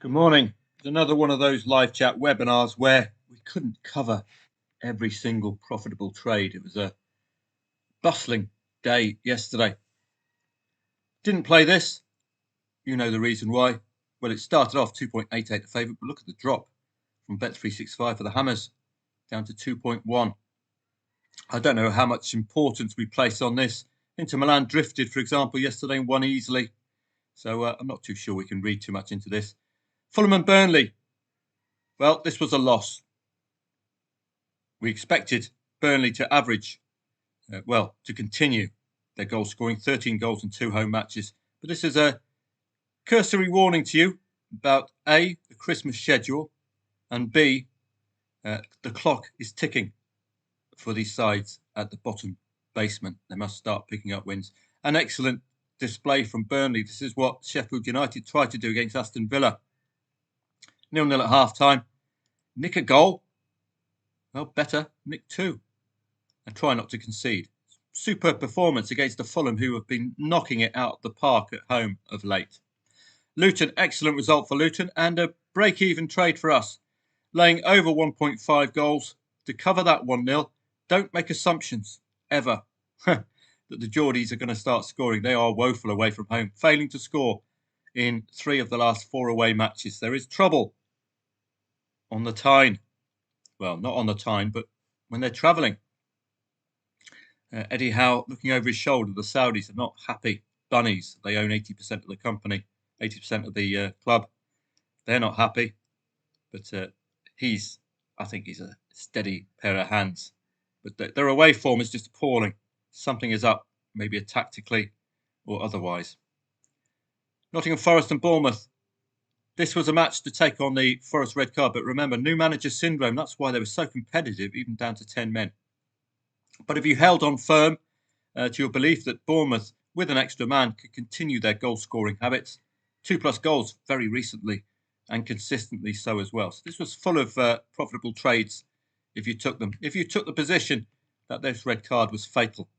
Good morning. It's another one of those live chat webinars where we couldn't cover every single profitable trade. It was a bustling day yesterday. Didn't play this. You know the reason why. Well, it started off 2.88 the favourite, but look at the drop from Bet365 for the Hammers down to 2.1. I don't know how much importance we place on this. Inter Milan drifted, for example, yesterday and won easily. So I'm not too sure we can read too much into this. Fulham and Burnley. Well, this was a loss. We expected Burnley to average, to continue their goal scoring, 13 goals in 2 home matches. But this is a cursory warning to you about A, the Christmas schedule, and B, the clock is ticking for these sides at the bottom basement. They must start picking up wins. An excellent display from Burnley. This is what Sheffield United tried to do against Aston Villa. 0-0 at half-time. Nick a goal. Well, better, nick 2. And try not to concede. Superb performance against the Fulham, who have been knocking it out of the park at home of late. Luton, excellent result for Luton, and a break-even trade for us. Laying over 1.5 goals to cover that 1-0. Don't make assumptions, ever, that the Geordies are going to start scoring. They are woeful away from home, failing to score in 3 of the last 4 away matches. There is trouble on the Tyne. Well, not on the Tyne, but when they're travelling. Eddie Howe looking over his shoulder. The Saudis are not happy bunnies. They own 80% of the company, 80% of the club. They're not happy, but I think he's a steady pair of hands. But their away form is just appalling. Something is up, maybe tactically or otherwise. Nottingham Forest and Bournemouth. This was a match to take on the Forest red card, but remember, new manager syndrome. That's why they were so competitive, even down to 10 men. But if you held on firm to your belief that Bournemouth, with an extra man, could continue their goal-scoring habits, 2+ goals very recently, and consistently so as well. So this was full of profitable trades if you took them. If you took the position that this red card was fatal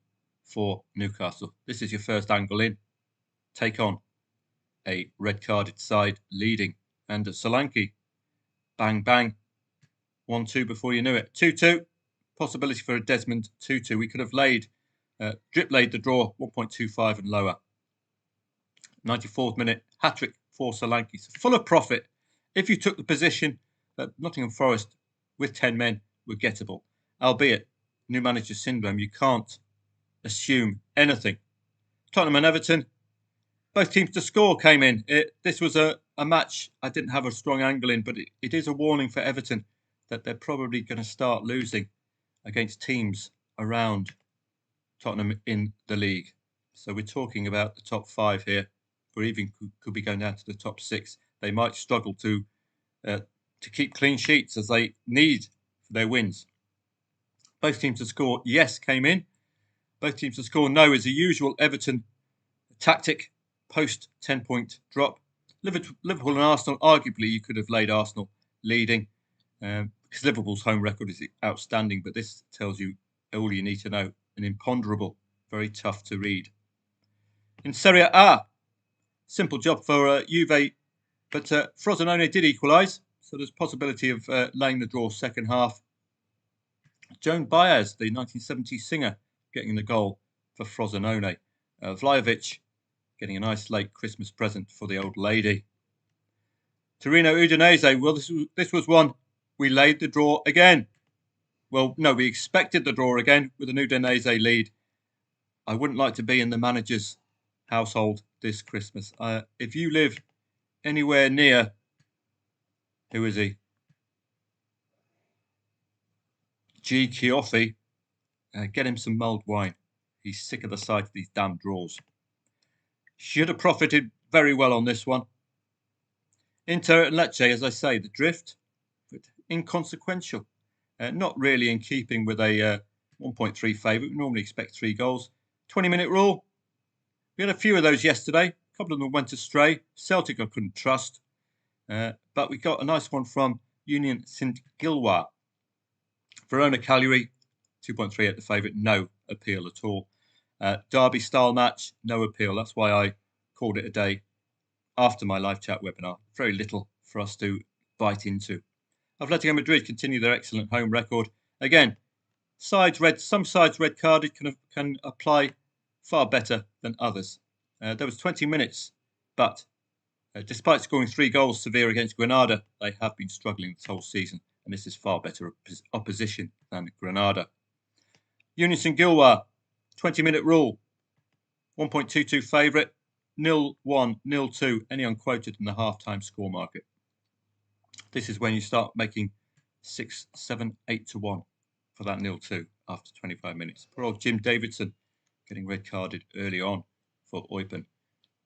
for Newcastle, this is your first angle in. Take on a red-carded side leading. And at Solanke, bang, bang, 1-2 before you knew it. 2-2. Possibility for a Desmond 2-2. We could have drip laid the draw 1.25 and lower. 94th minute, hat-trick for Solanke. So full of profit if you took the position that Nottingham Forest with 10 men were gettable. Albeit, new manager syndrome, you can't assume anything. Tottenham and Everton, both teams to score came in. This was a match I didn't have a strong angle in, but it is a warning for Everton that they're probably going to start losing against teams around Tottenham in the league. So we're talking about the top 5 here, or even could be going down to the top 6. They might struggle to keep clean sheets as they need for their wins. Both teams to score, yes, came in. Both teams to score, no, is the usual Everton tactic post 10-point drop. Liverpool and Arsenal, arguably you could have laid Arsenal leading. Because Liverpool's home record is outstanding, but this tells you all you need to know. An imponderable, very tough to read. In Serie A, simple job for Juve, but Frosinone did equalise, so there's possibility of laying the draw second half. Joan Baez, the 1970s singer, getting the goal for Frosinone. Vlahovic getting a nice late Christmas present for the old lady. Torino Udinese, well, this was one. We laid the draw again. Well, no, we expected the draw again with an Udinese lead. I wouldn't like to be in the manager's household this Christmas. If you live anywhere near, who is he? G. Chioffi, get him some mulled wine. He's sick of the sight of these damn draws. Should have profited very well on this one. Inter and Lecce, as I say, the drift, but inconsequential. Not really in keeping with a 1.3 favourite. We normally expect 3 goals. 20-minute rule. We had a few of those yesterday. A couple of them went astray. Celtic I couldn't trust. But we got a nice one from Union Saint-Gilloise. Verona Cagliari, 2.3 at the favourite. No appeal at all. Derby style match, no appeal. That's why I called it a day after my live chat webinar. Very little for us to bite into. Atletico Madrid continue their excellent home record. Again, some sides red carded can apply far better than others. There was 20 minutes, but despite scoring 3 goals severe against Granada, they have been struggling this whole season, and this is far better opposition than Granada. Union St-Gilloise, 20-minute rule, 1.22 favourite, 0-1, 0-2, any unquoted in the half-time score market. This is when you start making 6, 7, 8 to 1 for that 0-2 after 25 minutes. Poor old Jim Davidson getting red carded early on for Eupen.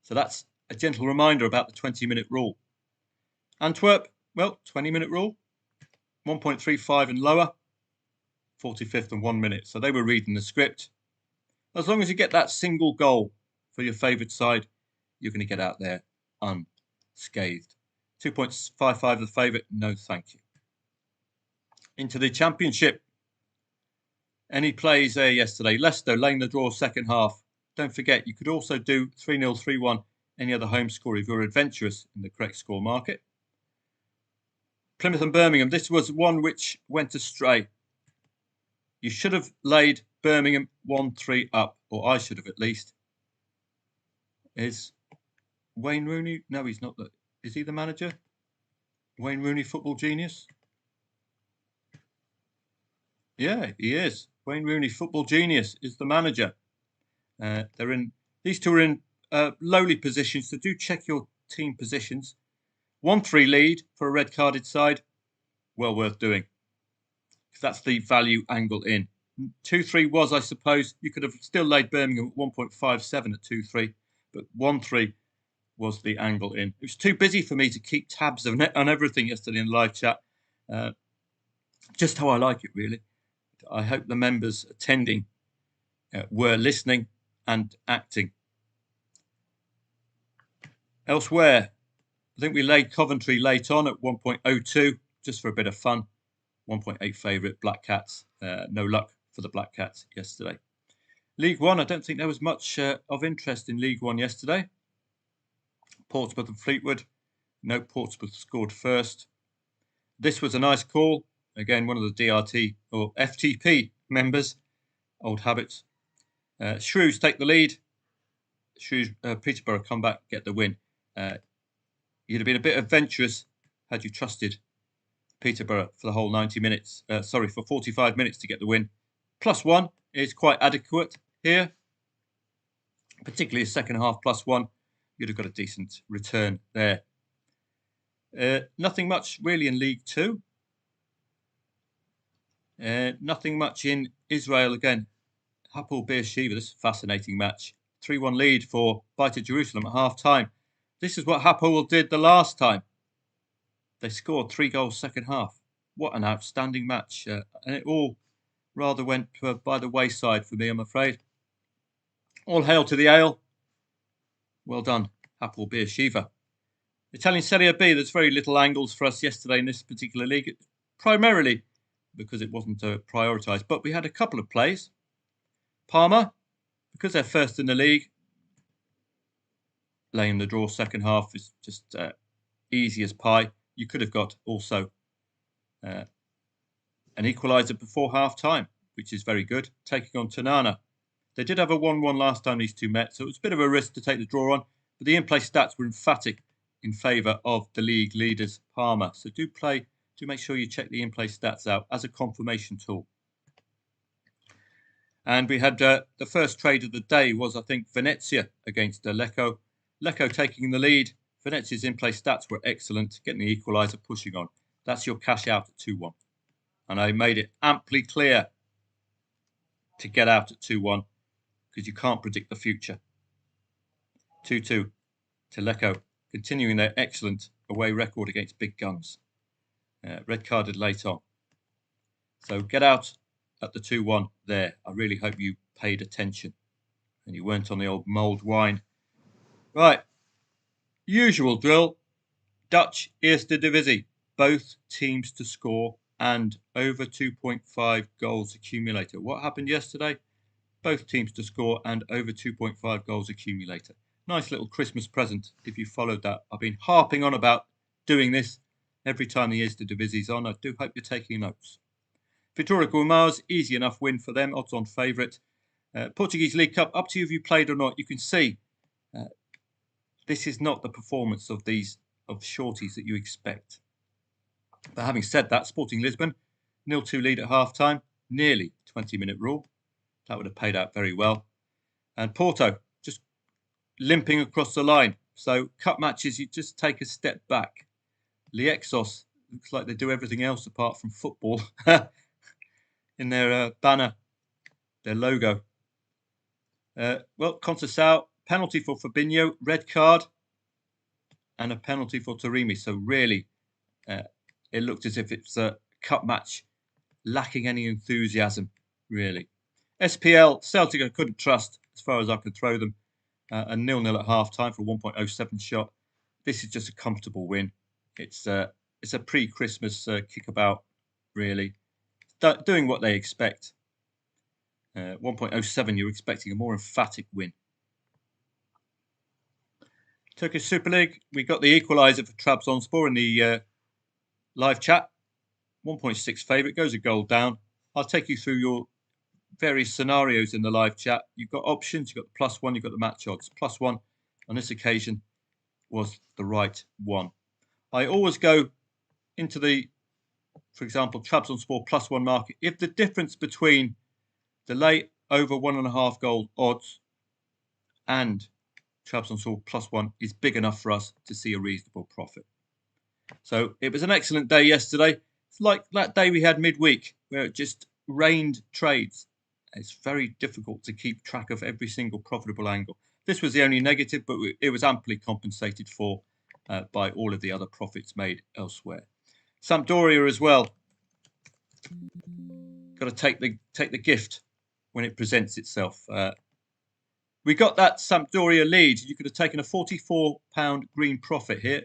So that's a gentle reminder about the 20-minute rule. Antwerp, well, 20-minute rule, 1.35 and lower, 45th and 1 minute. So they were reading the script. As long as you get that single goal for your favoured side, you're going to get out there unscathed. 2.55 the favourite, no thank you. Into the Championship. Any plays there yesterday? Leicester laying the draw second half. Don't forget, you could also do 3-0, 3-1, any other home score if you're adventurous in the correct score market. Plymouth and Birmingham, this was one which went astray. You should have laid Birmingham 1-3 up, or I should have at least. Is Wayne Rooney? No, he's not. Is he the manager? Wayne Rooney, football genius? Yeah, he is. Wayne Rooney, football genius, is the manager. These two are in lowly positions, so do check your team positions. 1-3 lead for a red carded side, well worth doing. Because that's the value angle in. 2-3 was, I suppose, you could have still laid Birmingham at 1.57 at 2-3, but 1-3 was the angle in. It was too busy for me to keep tabs on everything yesterday in live chat. Just how I like it, really. I hope the members attending were listening and acting. Elsewhere, I think we laid Coventry late on at 1.02, just for a bit of fun. 1.8 favourite, Black Cats. No luck for the Black Cats yesterday. League One, I don't think there was much of interest in League One yesterday. Portsmouth and Fleetwood. No, Portsmouth scored first. This was a nice call. Again, one of the DRT or FTP members. Old habits. Shrews take the lead. Peterborough come back, get the win. You'd have been a bit adventurous had you trusted Peterborough for the whole 90 minutes. For 45 minutes to get the win. +1 is quite adequate here. Particularly a second half +1. You'd have got a decent return there. Nothing much really in League Two. Nothing much in Israel again. Hapoel Beersheva, this is a fascinating match. 3-1 lead for Beitar Jerusalem at half-time. This is what Hapoel did the last time. They scored 3 goals second half. What an outstanding match. And it all rather went by the wayside for me, I'm afraid. All hail to the ale. Well done, Hapoel Beersheva. Italian Serie B, there's very little angles for us yesterday in this particular league, primarily because it wasn't prioritised. But we had a couple of plays. Parma, because they're first in the league, laying the draw second half is just easy as pie. You could have got also an equaliser before half-time, which is very good, taking on Tanana. They did have a 1-1 last time these two met, so it was a bit of a risk to take the draw on, but the in-play stats were emphatic in favour of the league leaders, Parma. So do make sure you check the in-play stats out as a confirmation tool. And we had the first trade of the day was, I think, Venezia against Lecco. Lecco taking the lead. Venezia's in-play stats were excellent, getting the equaliser, pushing on. That's your cash out at 2-1. And I made it amply clear to get out at 2-1 because you can't predict the future. 2-2 to Lecco, continuing their excellent away record against big guns. Red carded late on. So get out at the 2-1 there. I really hope you paid attention and you weren't on the old mulled wine. Right. Usual drill. Dutch Eerste Divisie. Both teams to score and over 2.5 goals accumulator. What happened yesterday? Both teams to score and over 2.5 goals accumulator. Nice little Christmas present if you followed that. I've been harping on about doing this every time the Isda Divisi's on. I do hope you're taking notes. Vitória Guimarães, easy enough win for them, odds on favourite. Portuguese League Cup, up to you if you played or not. You can see this is not the performance of shorties that you expect. But having said that, Sporting Lisbon, 0-2 lead at half-time, nearly 20-minute rule. That would have paid out very well. And Porto, just limping across the line. So cup matches, you just take a step back. Liexos, looks like they do everything else apart from football in their banner, their logo. Well, Conceição, penalty for Fabinho, red card, and a penalty for Taremi. So really, it looked as if it's a cup match lacking any enthusiasm, really. SPL, Celtic I couldn't trust as far as I could throw them. A 0-0 at half-time for a 1.07 shot. This is just a comfortable win. It's a pre-Christmas kickabout, really. Doing what they expect. 1.07, you're expecting a more emphatic win. Turkish Super League, we got the equaliser for Trabzonspor in the live chat. 1.6 favourite, goes a goal down. I'll take you through your various scenarios in the live chat. You've got options, you've got the +1, you've got the match odds. +1 on this occasion was the right one. I always go into the, for example, Trabzonspor +1 market. If the difference between the late over 1.5 goal odds and Trabzonspor +1 is big enough for us to see a reasonable profit. So it was an excellent day yesterday. It's like that day we had midweek where it just rained trades. It's very difficult to keep track of every single profitable angle. This was the only negative, but it was amply compensated for by all of the other profits made elsewhere. Sampdoria as well. Got to take the gift when it presents itself. We got that Sampdoria lead. You could have taken a £44 green profit here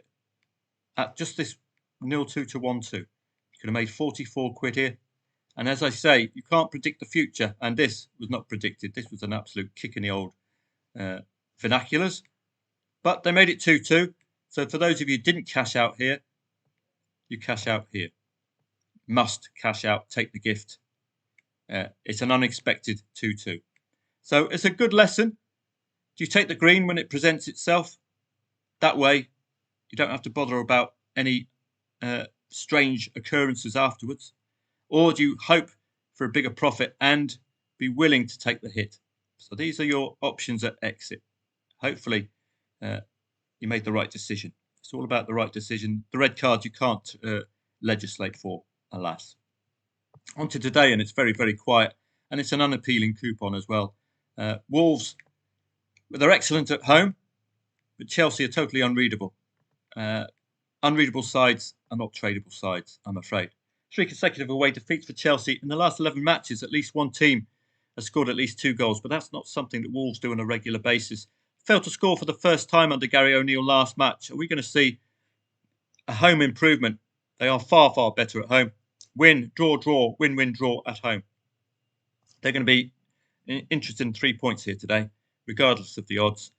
at just this 0-2 to 1-2. You could have made 44 quid here. And as I say, you can't predict the future. And this was not predicted. This was an absolute kick in the old vernaculars. But they made it 2-2. So for those of you who didn't cash out here, you cash out here. Must cash out, take the gift. It's an unexpected 2-2. So it's a good lesson. Do you take the green when it presents itself? That way, you don't have to bother about any strange occurrences afterwards. Or do you hope for a bigger profit and be willing to take the hit? So these are your options at exit. Hopefully, you made the right decision. It's all about the right decision. The red card you can't legislate for, alas. On to today, and it's very, very quiet. And it's an unappealing coupon as well. Wolves, they're excellent at home, but Chelsea are totally unreadable. Unreadable sides are not tradable sides, I'm afraid. 3 consecutive away defeats for Chelsea. In the last 11 matches, at least one team has scored at least 2 goals, but that's not something that Wolves do on a regular basis. Failed to score for the first time under Gary O'Neill last match. Are we going to see a home improvement? They are far, far better at home. Win, draw, draw, win, win, draw at home. They're going to be interested in 3 points here today, regardless of the odds.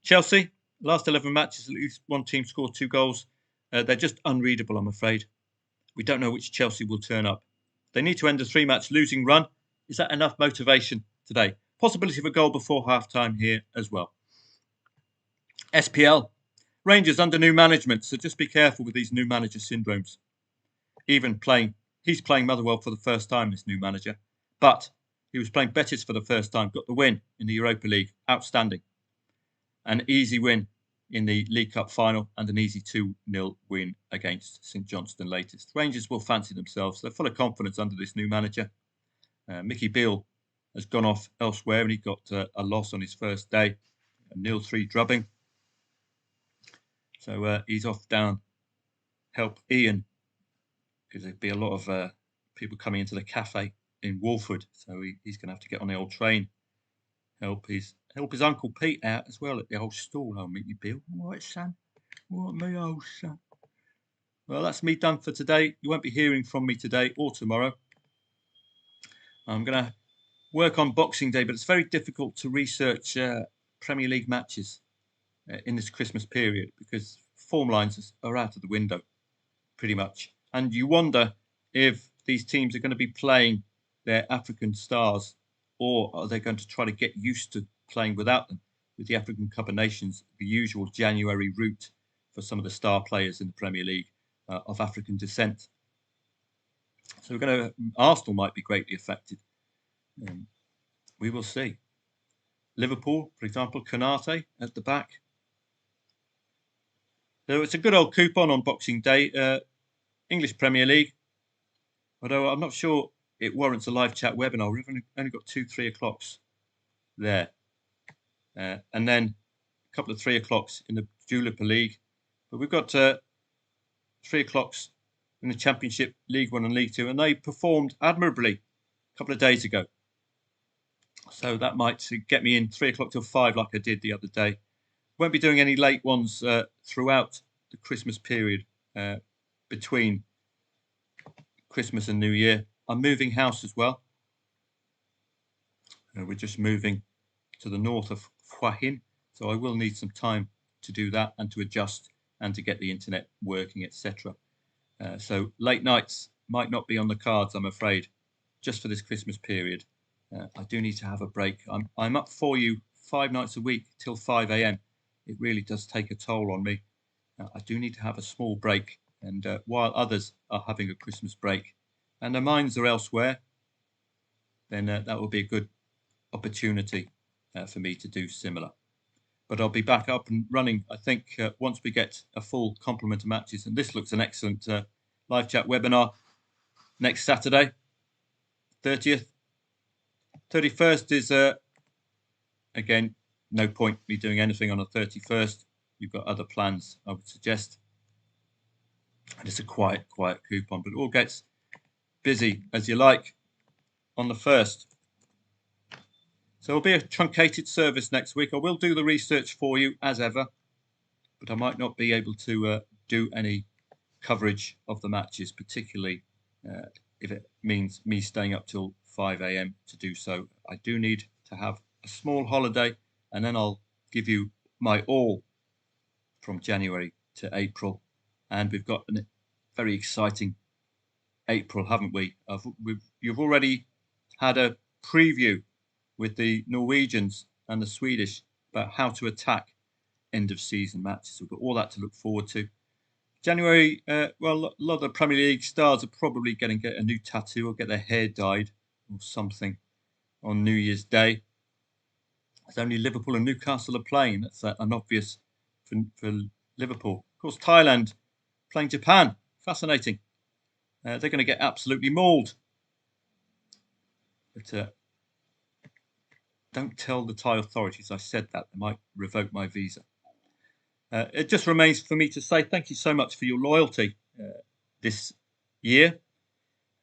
Chelsea, last 11 matches, at least one team scored 2 goals. They're just unreadable, I'm afraid. We don't know which Chelsea will turn up. They need to end a 3-match losing run. Is that enough motivation today? Possibility of a goal before half-time here as well. SPL. Rangers under new management, so just be careful with these new manager syndromes. He's playing Motherwell for the first time, this new manager. But he was playing Betis for the first time, got the win in the Europa League. Outstanding. An easy win in the League Cup final and an easy 2-0 win against St Johnstone latest. Rangers will fancy themselves. They're full of confidence under this new manager. Mickey Beale has gone off elsewhere and he got a loss on his first day, a 0-3 drubbing. So he's off down, help Ian, because there'd be a lot of people coming into the cafe in Walford. So he's going to have to get on the old train, help his Uncle Pete out as well at the old stall. I'll meet you, Bill. All right, son. All right, me old son. Well, that's me done for today. You won't be hearing from me today or tomorrow. I'm going to work on Boxing Day, but it's very difficult to research Premier League matches in this Christmas period because form lines are out of the window, pretty much. And you wonder if these teams are going to be playing their African stars, or are they going to try to get used to playing without them? With the African Cup of Nations, the usual January route for some of the star players in the Premier League of African descent. So Arsenal might be greatly affected. We will see. Liverpool, for example, Konate at the back. So it's a good old coupon on Boxing Day. English Premier League, although I'm not sure it warrants a live chat webinar. We've only got 2 3 o'clocks there. And then a couple of 3 o'clocks in the Jupiler League. But we've got 3 o'clocks in the Championship, League One and League Two, and they performed admirably a couple of days ago. So that might get me in 3 o'clock till 5 like I did the other day. Won't be doing any late ones throughout the Christmas period between Christmas and New Year. I'm moving house as well. We're just moving to the north of Hua Hin, so I will need some time to do that and to adjust and to get the internet working, etc. So late nights might not be on the cards, I'm afraid, just for this Christmas period. I do need to have a break. I'm up for you 5 nights a week till 5 a.m. It really does take a toll on me. I do need to have a small break, and while others are having a Christmas break and their minds are elsewhere, then that will be a good opportunity for me to do similar. But I'll be back up and running, I think, once we get a full complement of matches. And this looks an excellent live chat webinar next Saturday, 30th. 31st is, again, no point me doing anything on the 31st. You've got other plans, I would suggest. And it's a quiet coupon, but it all gets busy as you like on the 1st. So it'll be a truncated service next week. I will do the research for you as ever, but I might not be able to do any coverage of the matches, particularly if it means me staying up till 5 a.m. to do so. I do need to have a small holiday, and then I'll give you my all from January to April. And we've got a very exciting April, haven't we? You've already had a preview with the Norwegians and the Swedish about how to attack end of season matches. We've got all that to look forward to. January, well, a lot of the Premier League stars are probably going to get a new tattoo or get their hair dyed or something on New Year's Day. It's only Liverpool and Newcastle are playing. That's an obvious for Liverpool. Of course, Thailand playing Japan. Fascinating. They're going to get absolutely mauled. But don't tell the Thai authorities I said that. They might revoke my visa. It just remains for me to say thank you so much for your loyalty this year.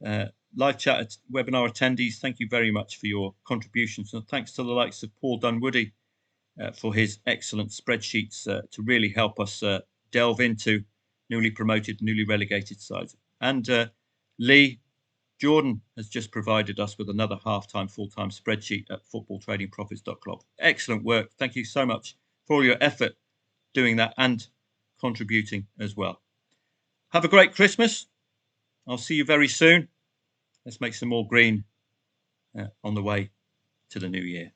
Live chat webinar attendees, thank you very much for your contributions. And thanks to the likes of Paul Dunwoody for his excellent spreadsheets to really help us delve into newly promoted, newly relegated sides. And Lee Jordan has just provided us with another half-time, full-time spreadsheet at Footballtradingprofits.club. Excellent work. Thank you so much for all your effort doing that and contributing as well. Have a great Christmas. I'll see you very soon. Let's make some more green on the way to the new year.